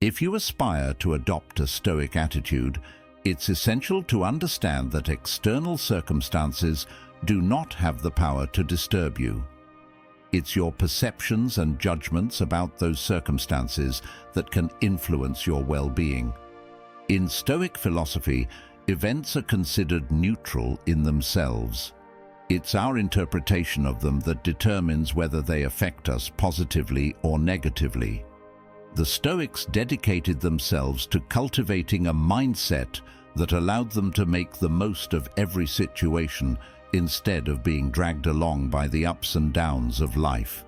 If you aspire to adopt a Stoic attitude, it's essential to understand that external circumstances do not have the power to disturb you. It's your perceptions and judgments about those circumstances that can influence your well-being. In Stoic philosophy, events are considered neutral in themselves. It's our interpretation of them that determines whether they affect us positively or negatively. The Stoics dedicated themselves to cultivating a mindset that allowed them to make the most of every situation instead of being dragged along by the ups and downs of life.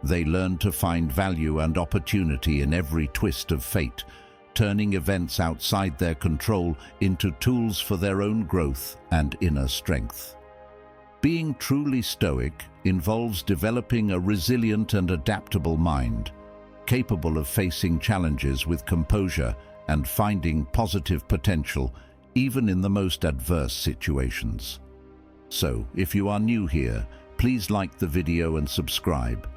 They learned to find value and opportunity in every twist of fate, turning events outside their control into tools for their own growth and inner strength. Being truly Stoic involves developing a resilient and adaptable mind, capable of facing challenges with composure and finding positive potential even in the most adverse situations. So, if you are new here, please like the video and subscribe.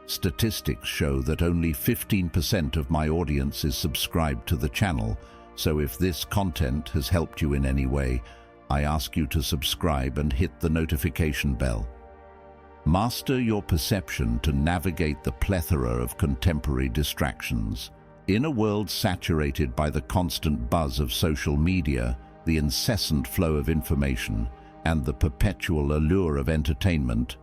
Statistics show that only 15% of my audience is subscribed to the channel, so if this content has helped you in any way, I ask you to subscribe and hit the notification bell. Master your perception to navigate the plethora of contemporary distractions. In a world saturated by the constant buzz of social media, the incessant flow of information, and the perpetual allure of entertainment,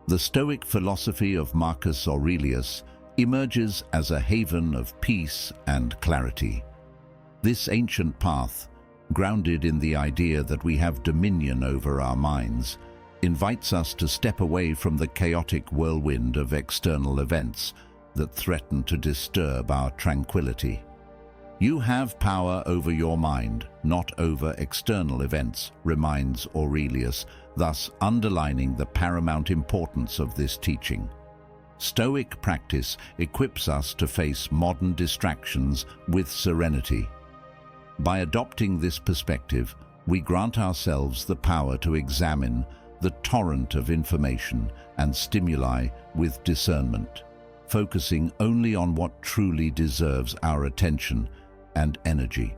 the Stoic philosophy of Marcus Aurelius emerges as a haven of peace and clarity. This ancient path, grounded in the idea that we have dominion over our minds, invites us to step away from the chaotic whirlwind of external events that threaten to disturb our tranquility. You have power over your mind, not over external events, reminds Aurelius, thus underlining the paramount importance of this teaching. Stoic practice equips us to face modern distractions with serenity. By adopting this perspective, we grant ourselves the power to examine the torrent of information and stimuli with discernment, focusing only on what truly deserves our attention and energy.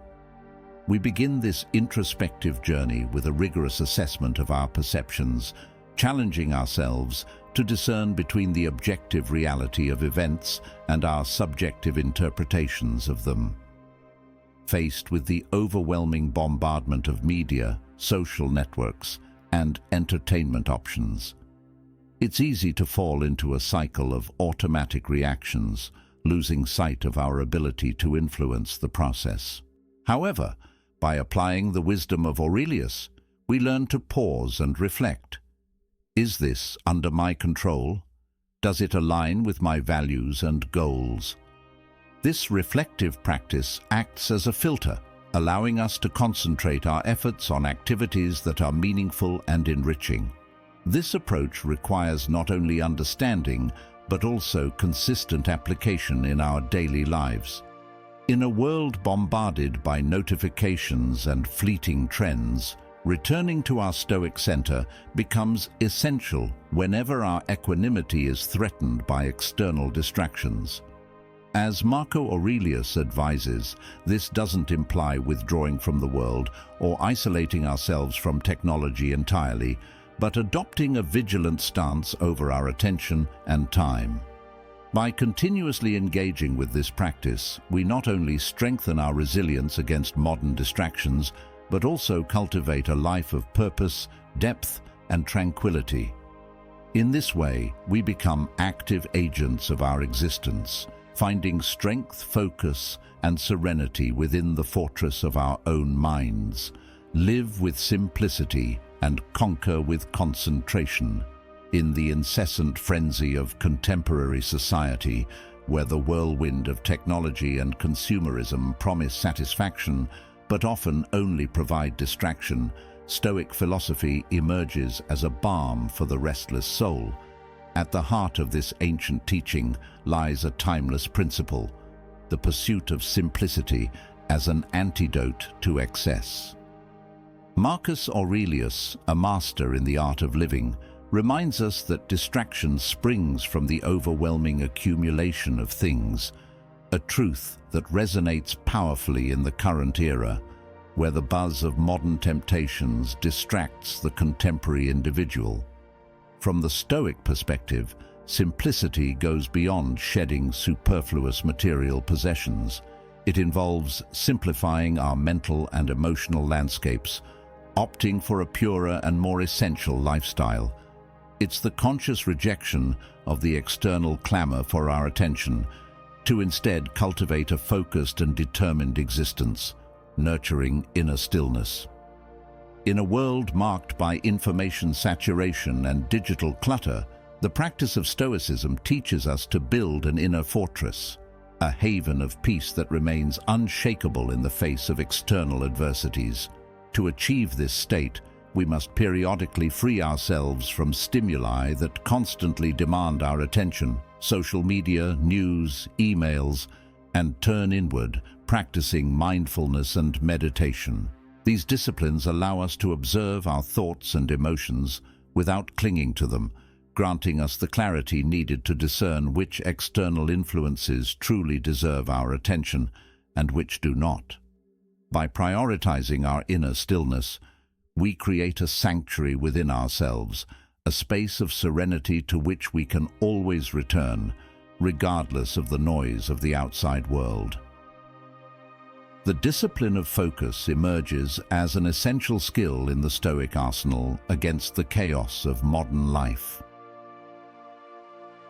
We begin this introspective journey with a rigorous assessment of our perceptions, challenging ourselves to discern between the objective reality of events and our subjective interpretations of them. Faced with the overwhelming bombardment of media, social networks, and entertainment options, it's easy to fall into a cycle of automatic reactions, losing sight of our ability to influence the process. However, by applying the wisdom of Aurelius, we learn to pause and reflect. Is this under my control? Does it align with my values and goals? This reflective practice acts as a filter, allowing us to concentrate our efforts on activities that are meaningful and enriching. This approach requires not only understanding, but also consistent application in our daily lives. In a world bombarded by notifications and fleeting trends, returning to our Stoic center becomes essential whenever our equanimity is threatened by external distractions. As Marco Aurelius advises, this doesn't imply withdrawing from the world or isolating ourselves from technology entirely, but adopting a vigilant stance over our attention and time. By continuously engaging with this practice, we not only strengthen our resilience against modern distractions, but also cultivate a life of purpose, depth, and tranquility. In this way, we become active agents of our existence, finding strength, focus, and serenity within the fortress of our own minds. Live with simplicity and conquer with concentration. In the incessant frenzy of contemporary society, where the whirlwind of technology and consumerism promise satisfaction, but often only provide distraction, Stoic philosophy emerges as a balm for the restless soul. At the heart of this ancient teaching lies a timeless principle, the pursuit of simplicity as an antidote to excess. Marcus Aurelius, a master in the art of living, reminds us that distraction springs from the overwhelming accumulation of things. a truth that resonates powerfully in the current era, where the buzz of modern temptations distracts the contemporary individual. From the Stoic perspective, simplicity goes beyond shedding superfluous material possessions. It involves simplifying our mental and emotional landscapes, opting for a purer and more essential lifestyle. It's the conscious rejection of the external clamor for our attention, to instead cultivate a focused and determined existence, nurturing inner stillness. In a world marked by information saturation and digital clutter, the practice of Stoicism teaches us to build an inner fortress, a haven of peace that remains unshakable in the face of external adversities. To achieve this state, we must periodically free ourselves from stimuli that constantly demand our attention, social media, news, emails, and turn inward, practicing mindfulness and meditation. These disciplines allow us to observe our thoughts and emotions without clinging to them, granting us the clarity needed to discern which external influences truly deserve our attention and which do not. By prioritizing our inner stillness, we create a sanctuary within ourselves, a space of serenity to which we can always return, regardless of the noise of the outside world. The discipline of focus emerges as an essential skill in the Stoic arsenal against the chaos of modern life.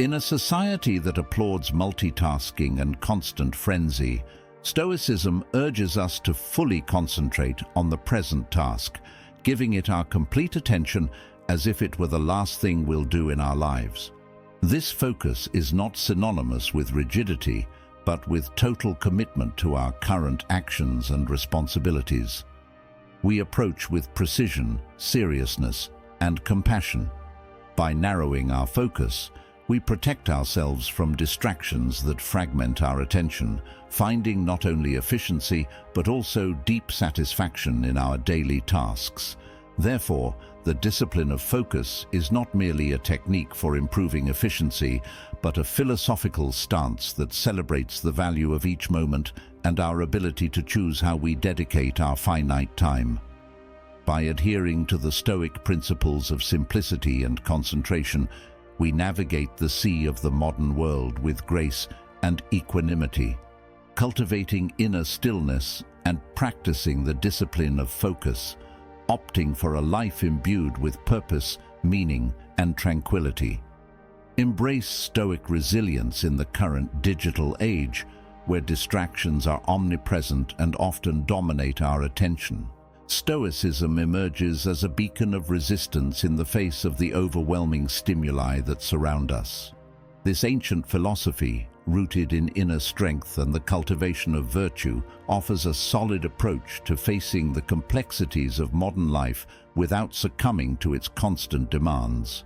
In a society that applauds multitasking and constant frenzy, Stoicism urges us to fully concentrate on the present task, giving it our complete attention as if it were the last thing we'll do in our lives. This focus is not synonymous with rigidity, but with total commitment to our current actions and responsibilities. We approach with precision, seriousness, and compassion. By narrowing our focus, we protect ourselves from distractions that fragment our attention, finding not only efficiency but also deep satisfaction in our daily tasks. Therefore, the discipline of focus is not merely a technique for improving efficiency, but a philosophical stance that celebrates the value of each moment and our ability to choose how we dedicate our finite time. By adhering to the Stoic principles of simplicity and concentration, we navigate the sea of the modern world with grace and equanimity, cultivating inner stillness and practicing the discipline of focus, opting for a life imbued with purpose, meaning, and tranquility. Embrace Stoic resilience in the current digital age, where distractions are omnipresent and often dominate our attention. Stoicism emerges as a beacon of resistance in the face of the overwhelming stimuli that surround us. This ancient philosophy, rooted in inner strength and the cultivation of virtue, offers a solid approach to facing the complexities of modern life without succumbing to its constant demands.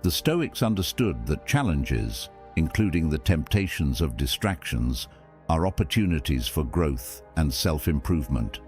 The Stoics understood that challenges, including the temptations of distractions, are opportunities for growth and self-improvement.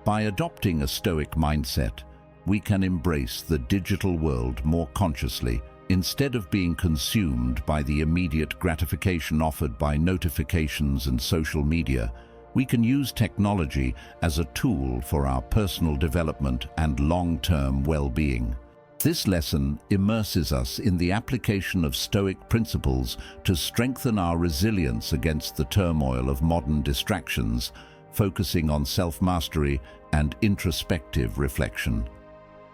By adopting a Stoic mindset, we can embrace the digital world more consciously, instead of being consumed by the immediate gratification offered by notifications and social media. We can use technology as a tool for our personal development and long-term well-being. This lesson immerses us in the application of Stoic principles to strengthen our resilience against the turmoil of modern distractions, focusing on self-mastery and introspective reflection.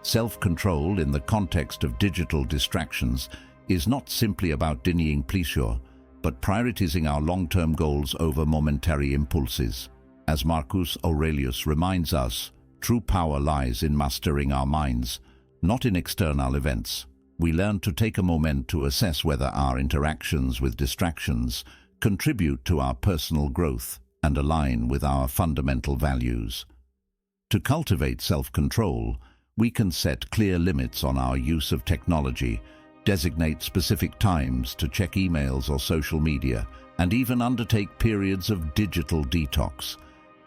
Self-control in the context of digital distractions is not simply about denying pleasure, but prioritizing our long-term goals over momentary impulses. As Marcus Aurelius reminds us, true power lies in mastering our minds, not in external events. We learn to take a moment to assess whether our interactions with distractions contribute to our personal growth and align with our fundamental values. To cultivate self-control, we can set clear limits on our use of technology, designate specific times to check emails or social media, and even undertake periods of digital detox.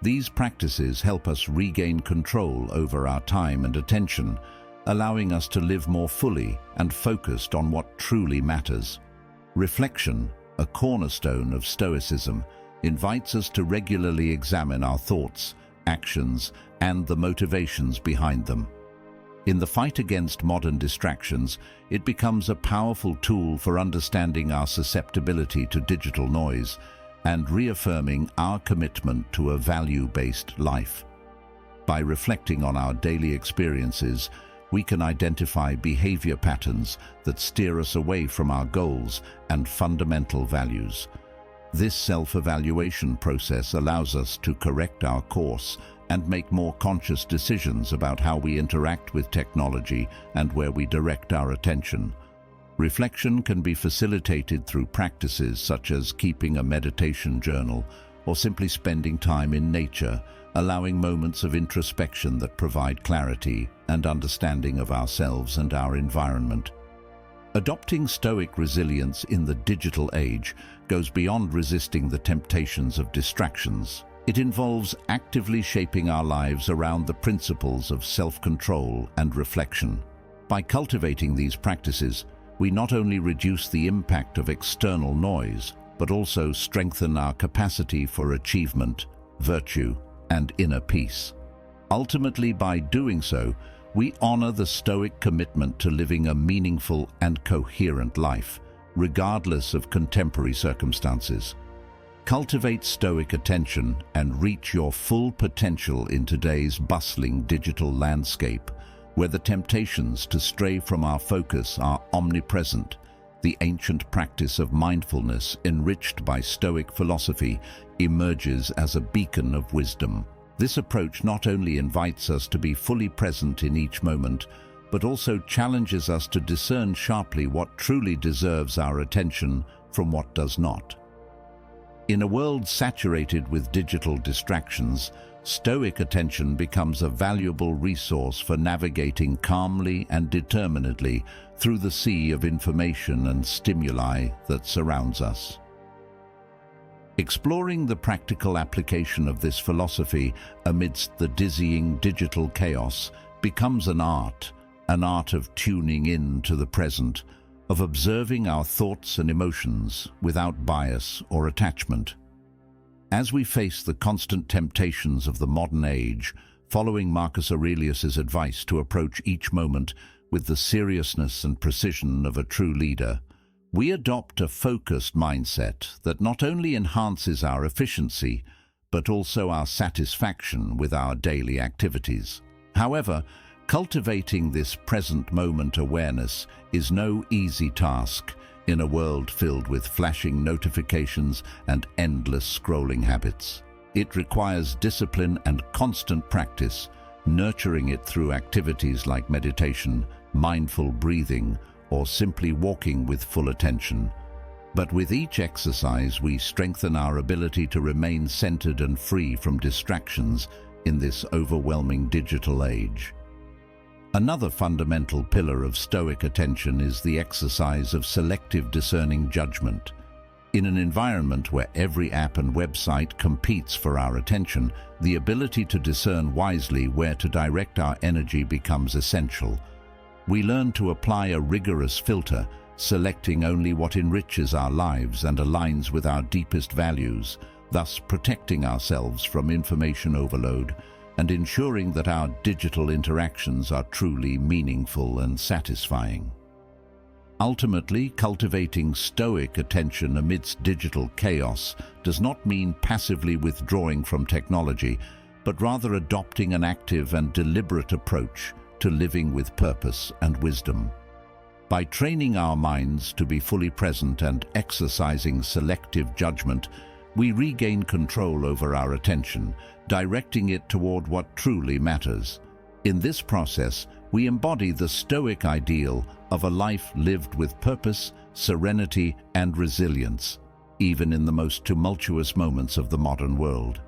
These practices help us regain control over our time and attention, allowing us to live more fully and focused on what truly matters. Reflection, a cornerstone of Stoicism, invites us to regularly examine our thoughts, actions, and the motivations behind them. In the fight against modern distractions, it becomes a powerful tool for understanding our susceptibility to digital noise and reaffirming our commitment to a value-based life. By reflecting on our daily experiences, we can identify behavior patterns that steer us away from our goals and fundamental values. This self-evaluation process allows us to correct our course and make more conscious decisions about how we interact with technology and where we direct our attention. Reflection can be facilitated through practices such as keeping a meditation journal or simply spending time in nature, allowing moments of introspection that provide clarity and understanding of ourselves and our environment. Adopting Stoic resilience in the digital age goes beyond resisting the temptations of distractions. It involves actively shaping our lives around the principles of self-control and reflection. By cultivating these practices, we not only reduce the impact of external noise, but also strengthen our capacity for achievement, virtue, and inner peace. Ultimately, by doing so, we honor the Stoic commitment to living a meaningful and coherent life, regardless of contemporary circumstances. Cultivate Stoic attention and reach your full potential in today's bustling digital landscape, where the temptations to stray from our focus are omnipresent. The ancient practice of mindfulness, enriched by Stoic philosophy, emerges as a beacon of wisdom. This approach not only invites us to be fully present in each moment, but also challenges us to discern sharply what truly deserves our attention from what does not. In a world saturated with digital distractions, Stoic attention becomes a valuable resource for navigating calmly and determinedly through the sea of information and stimuli that surrounds us. Exploring the practical application of this philosophy amidst the dizzying digital chaos becomes an art of tuning in to the present, of observing our thoughts and emotions without bias or attachment. As we face the constant temptations of the modern age, following Marcus Aurelius's advice to approach each moment with the seriousness and precision of a true leader, we adopt a focused mindset that not only enhances our efficiency, but also our satisfaction with our daily activities. However, cultivating this present moment awareness is no easy task in a world filled with flashing notifications and endless scrolling habits. It requires discipline and constant practice, nurturing it through activities like meditation, mindful breathing, or simply walking with full attention. But with each exercise, we strengthen our ability to remain centered and free from distractions in this overwhelming digital age. Another fundamental pillar of Stoic attention is the exercise of selective discerning judgment. In an environment where every app and website competes for our attention, the ability to discern wisely where to direct our energy becomes essential. We learn to apply a rigorous filter, selecting only what enriches our lives and aligns with our deepest values, thus protecting ourselves from information overload and ensuring that our digital interactions are truly meaningful and satisfying. Ultimately, cultivating Stoic attention amidst digital chaos does not mean passively withdrawing from technology, but rather adopting an active and deliberate approach to living with purpose and wisdom. By training our minds to be fully present and exercising selective judgment, we regain control over our attention, directing it toward what truly matters. In this process, we embody the Stoic ideal of a life lived with purpose, serenity, and resilience, even in the most tumultuous moments of the modern world.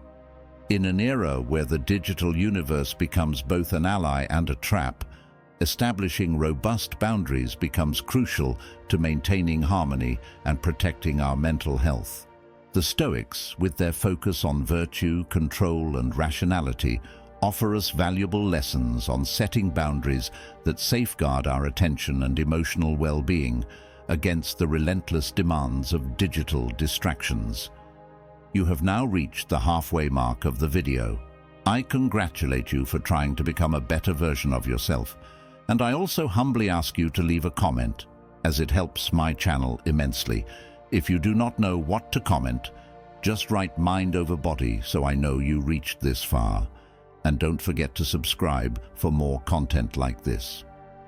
In an era where the digital universe becomes both an ally and a trap, establishing robust boundaries becomes crucial to maintaining harmony and protecting our mental health. The Stoics, with their focus on virtue, control, and rationality, offer us valuable lessons on setting boundaries that safeguard our attention and emotional well-being, against the relentless demands of digital distractions. You have now reached the halfway mark of the video. I congratulate you for trying to become a better version of yourself, and I also humbly ask you to leave a comment, as it helps my channel immensely. If you do not know what to comment, just write mind over body so I know you reached this far. And don't forget to subscribe for more content like this.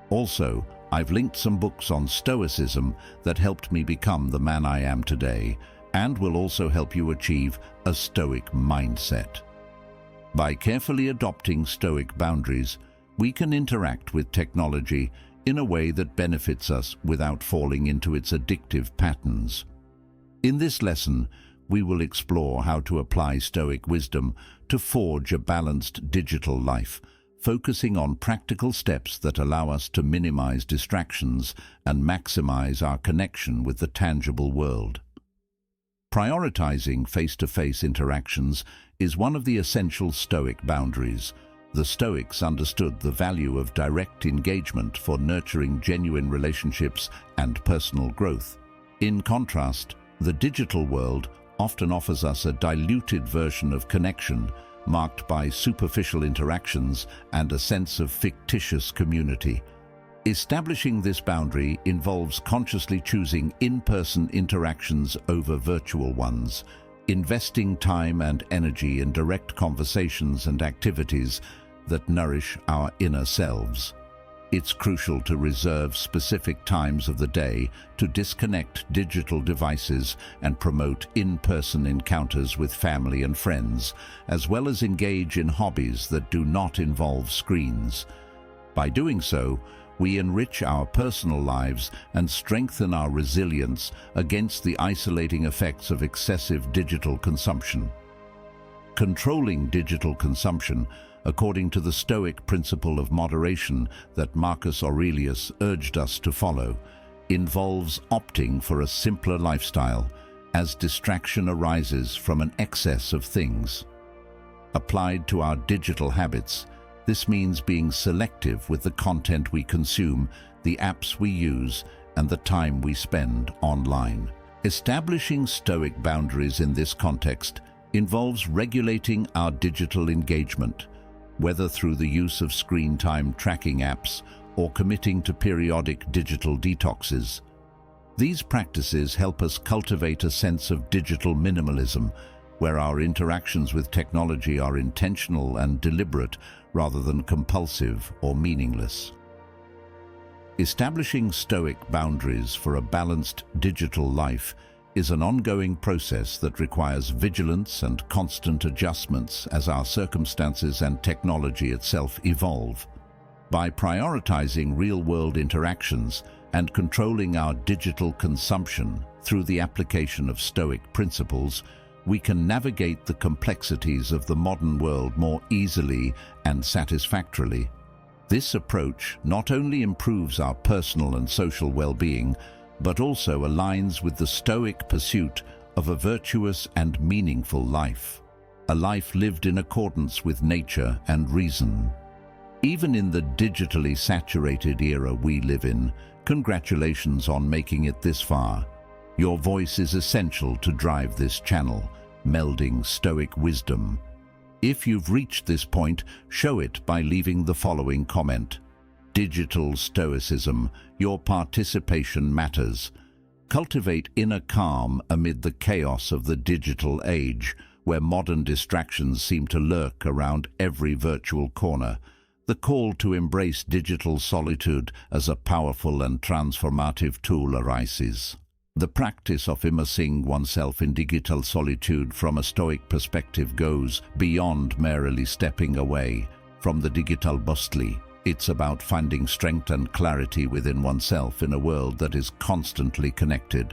Also, I've linked some books on Stoicism that helped me become the man I am today, and will also help you achieve a Stoic mindset. By carefully adopting Stoic boundaries, we can interact with technology in a way that benefits us without falling into its addictive patterns. In this lesson, we will explore how to apply Stoic wisdom to forge a balanced digital life, focusing on practical steps that allow us to minimize distractions and maximize our connection with the tangible world. Prioritizing face-to-face interactions is one of the essential Stoic boundaries. The Stoics understood the value of direct engagement for nurturing genuine relationships and personal growth. In contrast, the digital world often offers us a diluted version of connection, marked by superficial interactions and a sense of fictitious community. Establishing this boundary involves consciously choosing in-person interactions over virtual ones, investing time and energy in direct conversations and activities that nourish our inner selves. It's crucial to reserve specific times of the day to disconnect digital devices and promote in-person encounters with family and friends, as well as engage in hobbies that do not involve screens. By doing so, we enrich our personal lives and strengthen our resilience against the isolating effects of excessive digital consumption. Controlling digital consumption, according to the Stoic principle of moderation that Marcus Aurelius urged us to follow, involves opting for a simpler lifestyle as distraction arises from an excess of things. Applied to our digital habits, this means being selective with the content we consume, the apps we use, and the time we spend online. Establishing Stoic boundaries in this context involves regulating our digital engagement, whether through the use of screen time tracking apps or committing to periodic digital detoxes. These practices help us cultivate a sense of digital minimalism, where our interactions with technology are intentional and deliberate rather than compulsive or meaningless. Establishing Stoic boundaries for a balanced digital life is an ongoing process that requires vigilance and constant adjustments as our circumstances and technology itself evolve. By prioritizing real-world interactions and controlling our digital consumption through the application of Stoic principles, we can navigate the complexities of the modern world more easily and satisfactorily. This approach not only improves our personal and social well-being, but also aligns with the Stoic pursuit of a virtuous and meaningful life, a life lived in accordance with nature and reason. Even in the digitally saturated era we live in, congratulations on making it this far. Your voice is essential to drive this channel, melding Stoic wisdom. If you've reached this point, show it by leaving the following comment. Digital Stoicism, your participation matters. Cultivate inner calm amid the chaos of the digital age, where modern distractions seem to lurk around every virtual corner. The call to embrace digital solitude as a powerful and transformative tool arises. The practice of immersing oneself in digital solitude from a Stoic perspective goes beyond merely stepping away from the digital bustle. It's about finding strength and clarity within oneself in a world that is constantly connected.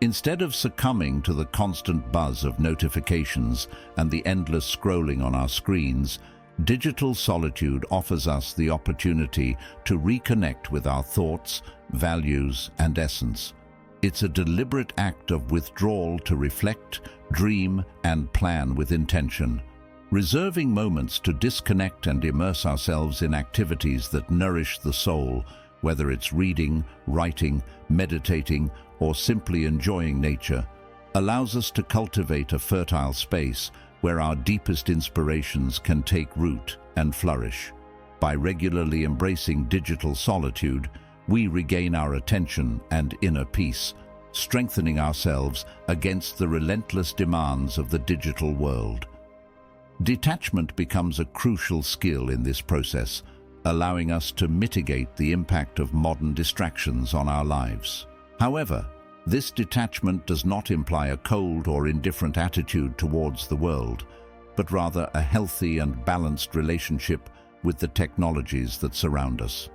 Instead of succumbing to the constant buzz of notifications and the endless scrolling on our screens, digital solitude offers us the opportunity to reconnect with our thoughts, values, and essence. It's a deliberate act of withdrawal to reflect, dream, and plan with intention. Reserving moments to disconnect and immerse ourselves in activities that nourish the soul whether it's reading, writing, meditating, or simply enjoying nature, allows us to cultivate a fertile space where our deepest inspirations can take root and flourish. By regularly embracing digital solitude, we regain our attention and inner peace, strengthening ourselves against the relentless demands of the digital world. Detachment becomes a crucial skill in this process, allowing us to mitigate the impact of modern distractions on our lives. However, this detachment does not imply a cold or indifferent attitude towards the world, but rather a healthy and balanced relationship with the technologies that surround us.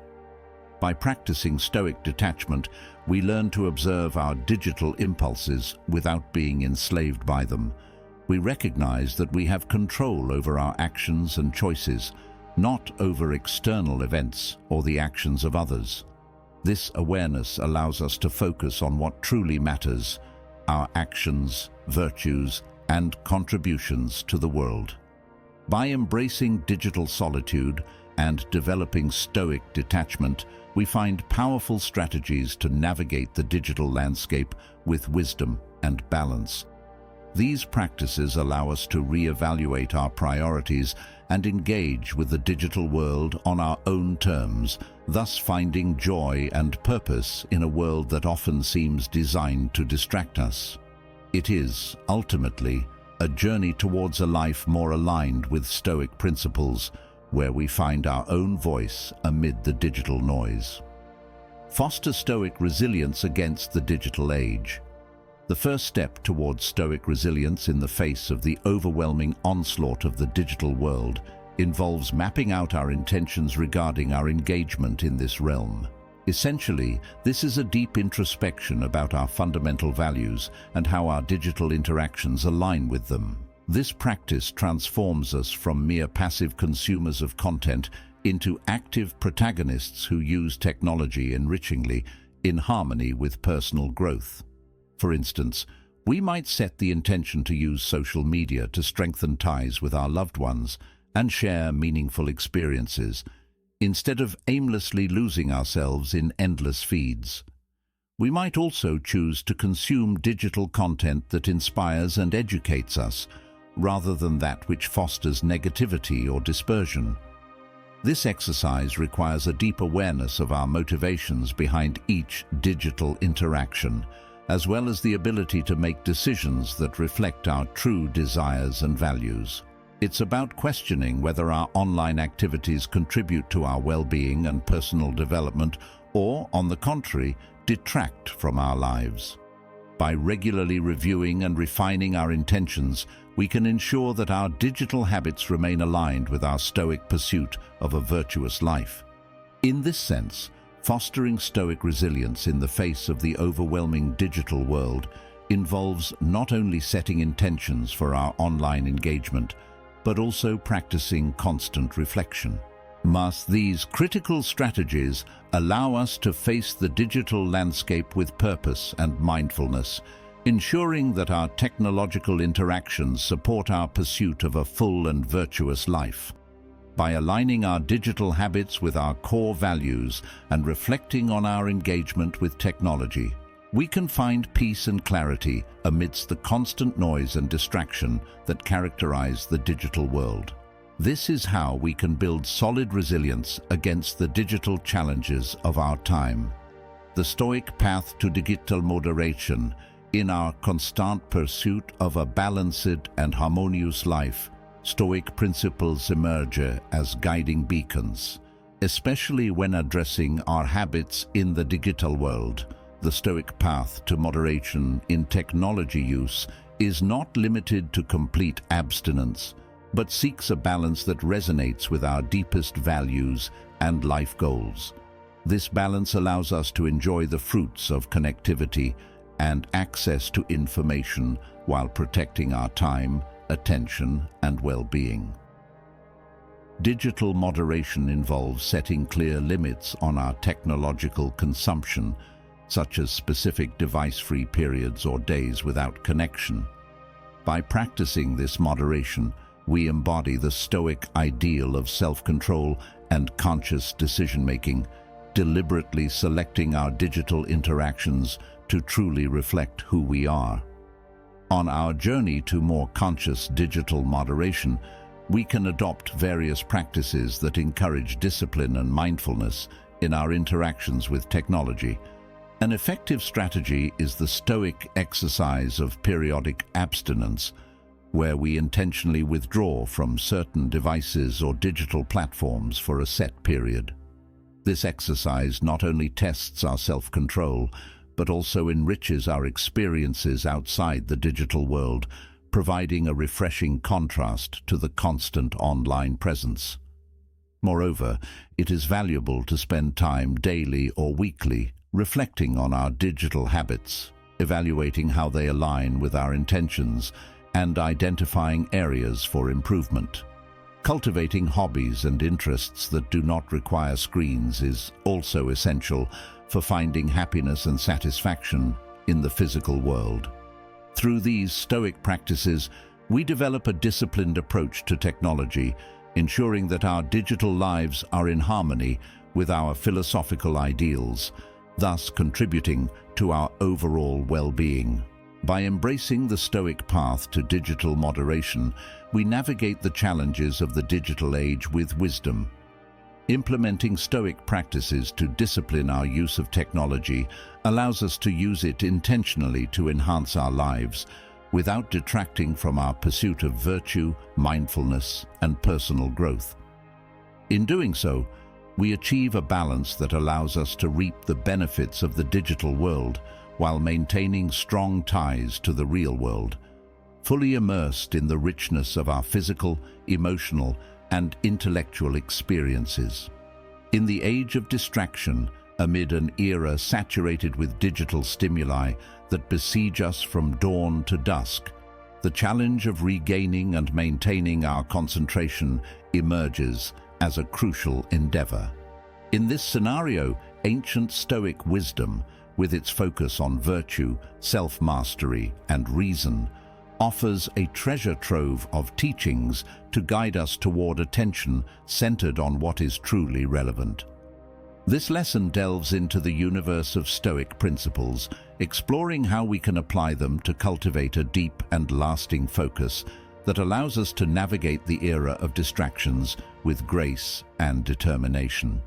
By practicing Stoic detachment, we learn to observe our digital impulses without being enslaved by them. We recognize that we have control over our actions and choices, not over external events or the actions of others. This awareness allows us to focus on what truly matters: our actions, virtues, and contributions to the world. By embracing digital solitude and developing Stoic detachment, we find powerful strategies to navigate the digital landscape with wisdom and balance. These practices allow us to reevaluate our priorities and engage with the digital world on our own terms, thus finding joy and purpose in a world that often seems designed to distract us. It is, ultimately, a journey towards a life more aligned with Stoic principles, where we find our own voice amid the digital noise. Foster Stoic resilience against the digital age. The first step towards Stoic resilience in the face of the overwhelming onslaught of the digital world involves mapping out our intentions regarding our engagement in this realm. Essentially, this is a deep introspection about our fundamental values and how our digital interactions align with them. This practice transforms us from mere passive consumers of content into active protagonists who use technology enrichingly in harmony with personal growth. For instance, we might set the intention to use social media to strengthen ties with our loved ones and share meaningful experiences, instead of aimlessly losing ourselves in endless feeds. We might also choose to consume digital content that inspires and educates us, rather than that which fosters negativity or dispersion. This exercise requires a deep awareness of our motivations behind each digital interaction, as well as the ability to make decisions that reflect our true desires and values. It's about questioning whether our online activities contribute to our well-being and personal development, or, on the contrary, detract from our lives. By regularly reviewing and refining our intentions, we can ensure that our digital habits remain aligned with our Stoic pursuit of a virtuous life. In this sense, fostering Stoic resilience in the face of the overwhelming digital world involves not only setting intentions for our online engagement, but also practicing constant reflection. These critical strategies allow us to face the digital landscape with purpose and mindfulness, ensuring that our technological interactions support our pursuit of a full and virtuous life. By aligning our digital habits with our core values and reflecting on our engagement with technology, we can find peace and clarity amidst the constant noise and distraction that characterize the digital world. This is how we can build solid resilience against the digital challenges of our time. The Stoic path to digital moderation. In our constant pursuit of a balanced and harmonious life, Stoic principles emerge as guiding beacons, especially when addressing our habits in the digital world. The Stoic path to moderation in technology use is not limited to complete abstinence, but seeks a balance that resonates with our deepest values and life goals. This balance allows us to enjoy the fruits of connectivity and access to information while protecting our time, attention, and well-being. Digital moderation involves setting clear limits on our technological consumption, such as specific device-free periods or days without connection. By practicing this moderation, we embody the Stoic ideal of self-control and conscious decision-making, deliberately selecting our digital interactions to truly reflect who we are. On our journey to more conscious digital moderation, we can adopt various practices that encourage discipline and mindfulness in our interactions with technology. An effective strategy is the Stoic exercise of periodic abstinence, where we intentionally withdraw from certain devices or digital platforms for a set period. This exercise not only tests our self-control, but also enriches our experiences outside the digital world, providing a refreshing contrast to the constant online presence. Moreover, it is valuable to spend time daily or weekly reflecting on our digital habits, evaluating how they align with our intentions, and identifying areas for improvement. Cultivating hobbies and interests that do not require screens is also essential for finding happiness and satisfaction in the physical world. Through these Stoic practices, we develop a disciplined approach to technology, ensuring that our digital lives are in harmony with our philosophical ideals, thus contributing to our overall well-being. By embracing the Stoic path to digital moderation, we navigate the challenges of the digital age with wisdom. Implementing Stoic practices to discipline our use of technology allows us to use it intentionally to enhance our lives, without detracting from our pursuit of virtue, mindfulness, and personal growth. In doing so, we achieve a balance that allows us to reap the benefits of the digital world while maintaining strong ties to the real world, fully immersed in the richness of our physical, emotional, and intellectual experiences. In the age of distraction, amid an era saturated with digital stimuli that besiege us from dawn to dusk, the challenge of regaining and maintaining our concentration emerges as a crucial endeavor. In this scenario, ancient Stoic wisdom, with its focus on virtue, self-mastery, and reason, offers a treasure trove of teachings to guide us toward attention centered on what is truly relevant. This lesson delves into the universe of Stoic principles, exploring how we can apply them to cultivate a deep and lasting focus that allows us to navigate the era of distractions with grace and determination.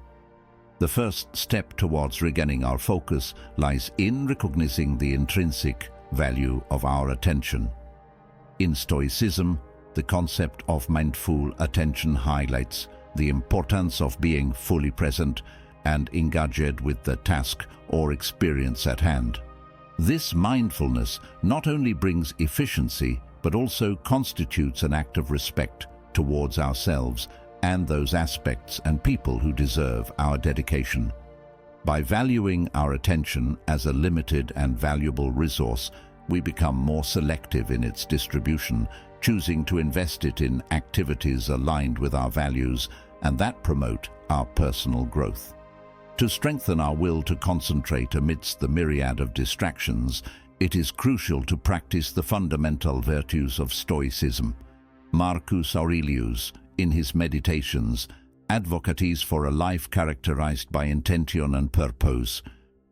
The first step towards regaining our focus lies in recognizing the intrinsic value of our attention. In Stoicism, the concept of mindful attention highlights the importance of being fully present and engaged with the task or experience at hand. This mindfulness not only brings efficiency, but also constitutes an act of respect towards ourselves and those aspects and people who deserve our dedication. By valuing our attention as a limited and valuable resource, we become more selective in its distribution, choosing to invest it in activities aligned with our values and that promote our personal growth. To strengthen our will to concentrate amidst the myriad of distractions, it is crucial to practice the fundamental virtues of Stoicism. Marcus Aurelius, in his Meditations, advocates for a life characterized by intention and purpose,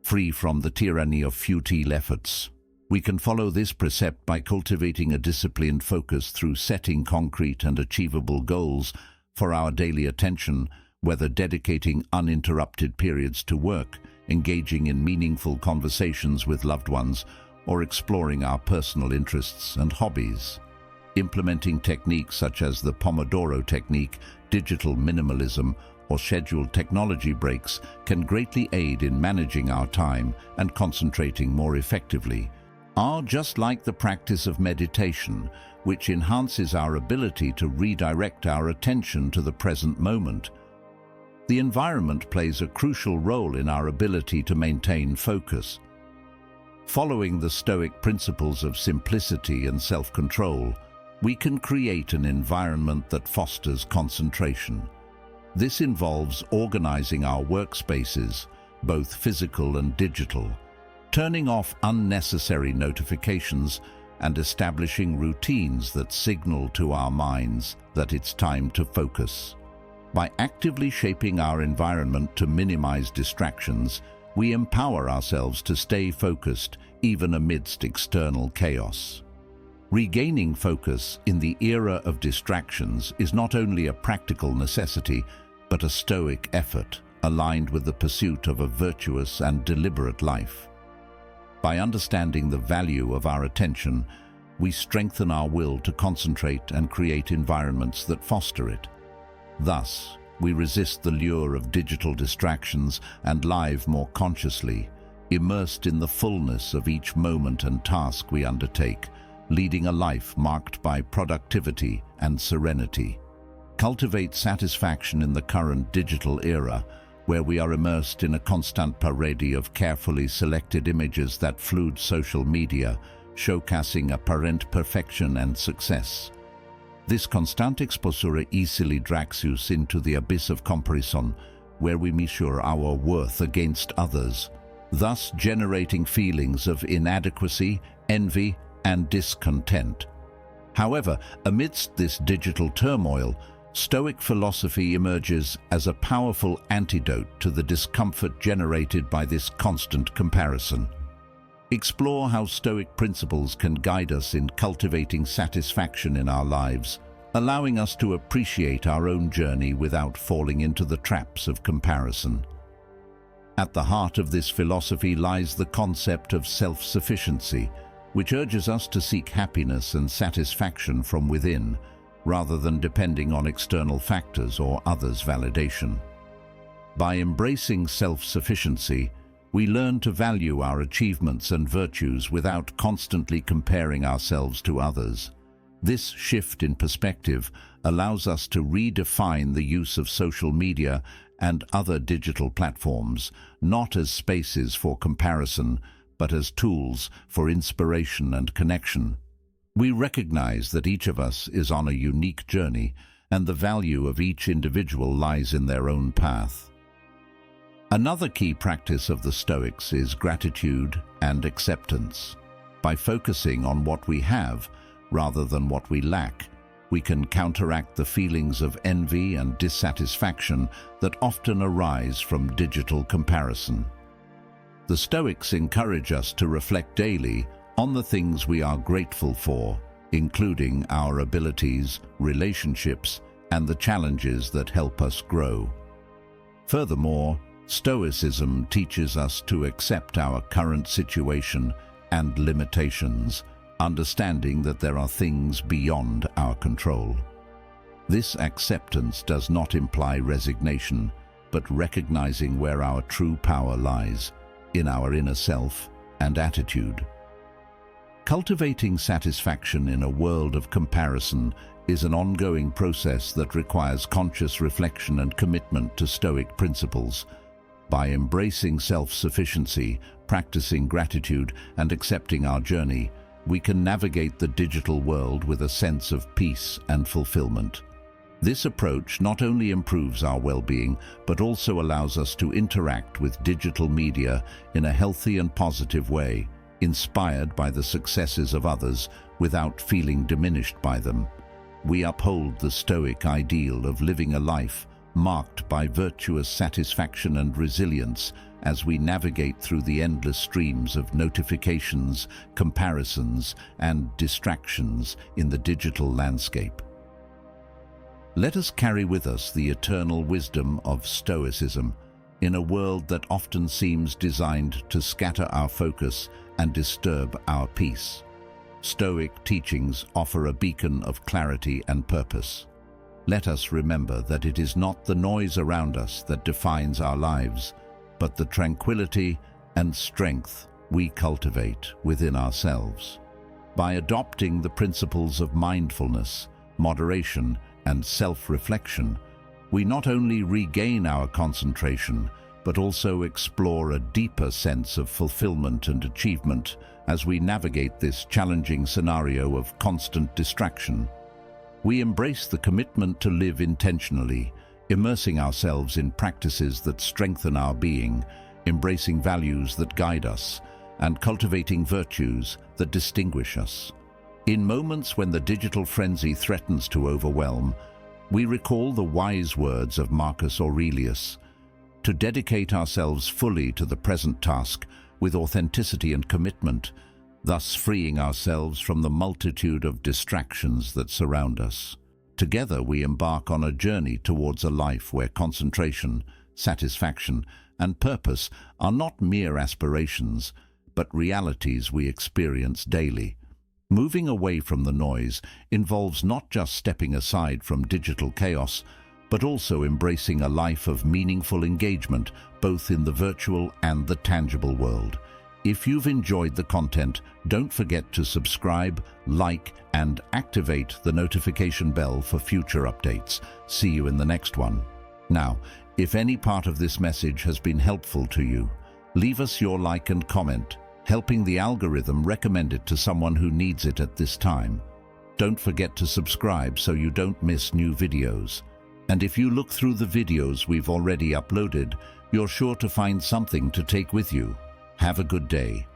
free from the tyranny of futile efforts. We can follow this precept by cultivating a disciplined focus through setting concrete and achievable goals for our daily attention, whether dedicating uninterrupted periods to work, engaging in meaningful conversations with loved ones, or exploring our personal interests and hobbies. Implementing techniques such as the Pomodoro technique, digital minimalism, or scheduled technology breaks can greatly aid in managing our time and concentrating more effectively. Just like the practice of meditation, which enhances our ability to redirect our attention to the present moment. The environment plays a crucial role in our ability to maintain focus. Following the Stoic principles of simplicity and self-control, we can create an environment that fosters concentration. This involves organizing our workspaces, both physical and digital, turning off unnecessary notifications, and establishing routines that signal to our minds that it's time to focus. By actively shaping our environment to minimize distractions, we empower ourselves to stay focused even amidst external chaos. Regaining focus in the era of distractions is not only a practical necessity, but a Stoic effort aligned with the pursuit of a virtuous and deliberate life. By understanding the value of our attention, we strengthen our will to concentrate and create environments that foster it. Thus, we resist the lure of digital distractions and live more consciously, immersed in the fullness of each moment and task we undertake, leading a life marked by productivity and serenity. Cultivate satisfaction in the current digital era, where we are immersed in a constant parade of carefully selected images that flood social media, showcasing apparent perfection and success. This constant exposure easily drags us into the abyss of comparison, where we measure our worth against others, thus generating feelings of inadequacy, envy, and discontent. However, amidst this digital turmoil, Stoic philosophy emerges as a powerful antidote to the discomfort generated by this constant comparison. Explore how Stoic principles can guide us in cultivating satisfaction in our lives, allowing us to appreciate our own journey without falling into the traps of comparison. At the heart of this philosophy lies the concept of self-sufficiency, which urges us to seek happiness and satisfaction from within, rather than depending on external factors or others' validation. By embracing self-sufficiency, we learn to value our achievements and virtues without constantly comparing ourselves to others. This shift in perspective allows us to redefine the use of social media and other digital platforms, not as spaces for comparison, but as tools for inspiration and connection. We recognize that each of us is on a unique journey, and the value of each individual lies in their own path. Another key practice of the Stoics is gratitude and acceptance. By focusing on what we have rather than what we lack, we can counteract the feelings of envy and dissatisfaction that often arise from digital comparison. The Stoics encourage us to reflect daily on the things we are grateful for, including our abilities, relationships, and the challenges that help us grow. Furthermore, Stoicism teaches us to accept our current situation and limitations, understanding that there are things beyond our control. This acceptance does not imply resignation, but recognizing where our true power lies, in our inner self and attitude. Cultivating satisfaction in a world of comparison is an ongoing process that requires conscious reflection and commitment to Stoic principles. By embracing self-sufficiency, practicing gratitude, and accepting our journey, we can navigate the digital world with a sense of peace and fulfillment. This approach not only improves our well-being, but also allows us to interact with digital media in a healthy and positive way, inspired by the successes of others without feeling diminished by them. We uphold the Stoic ideal of living a life marked by virtuous satisfaction and resilience as we navigate through the endless streams of notifications, comparisons, and distractions in the digital landscape. Let us carry with us the eternal wisdom of Stoicism in a world that often seems designed to scatter our focus and disturb our peace. Stoic teachings offer a beacon of clarity and purpose. Let us remember that it is not the noise around us that defines our lives, but the tranquility and strength we cultivate within ourselves. By adopting the principles of mindfulness, moderation, and self-reflection, we not only regain our concentration, but also explore a deeper sense of fulfillment and achievement as we navigate this challenging scenario of constant distraction. We embrace the commitment to live intentionally, immersing ourselves in practices that strengthen our being, embracing values that guide us, and cultivating virtues that distinguish us. In moments when the digital frenzy threatens to overwhelm, we recall the wise words of Marcus Aurelius: to dedicate ourselves fully to the present task with authenticity and commitment, thus freeing ourselves from the multitude of distractions that surround us. Together we embark on a journey towards a life where concentration, satisfaction, and purpose are not mere aspirations, but realities we experience daily. Moving away from the noise involves not just stepping aside from digital chaos, but also embracing a life of meaningful engagement, both in the virtual and the tangible world. If you've enjoyed the content, don't forget to subscribe, like, and activate the notification bell for future updates. See you in the next one. Now, if any part of this message has been helpful to you, leave us your like and comment, helping the algorithm recommend it to someone who needs it at this time. Don't forget to subscribe so you don't miss new videos. And if you look through the videos we've already uploaded, you're sure to find something to take with you. Have a good day.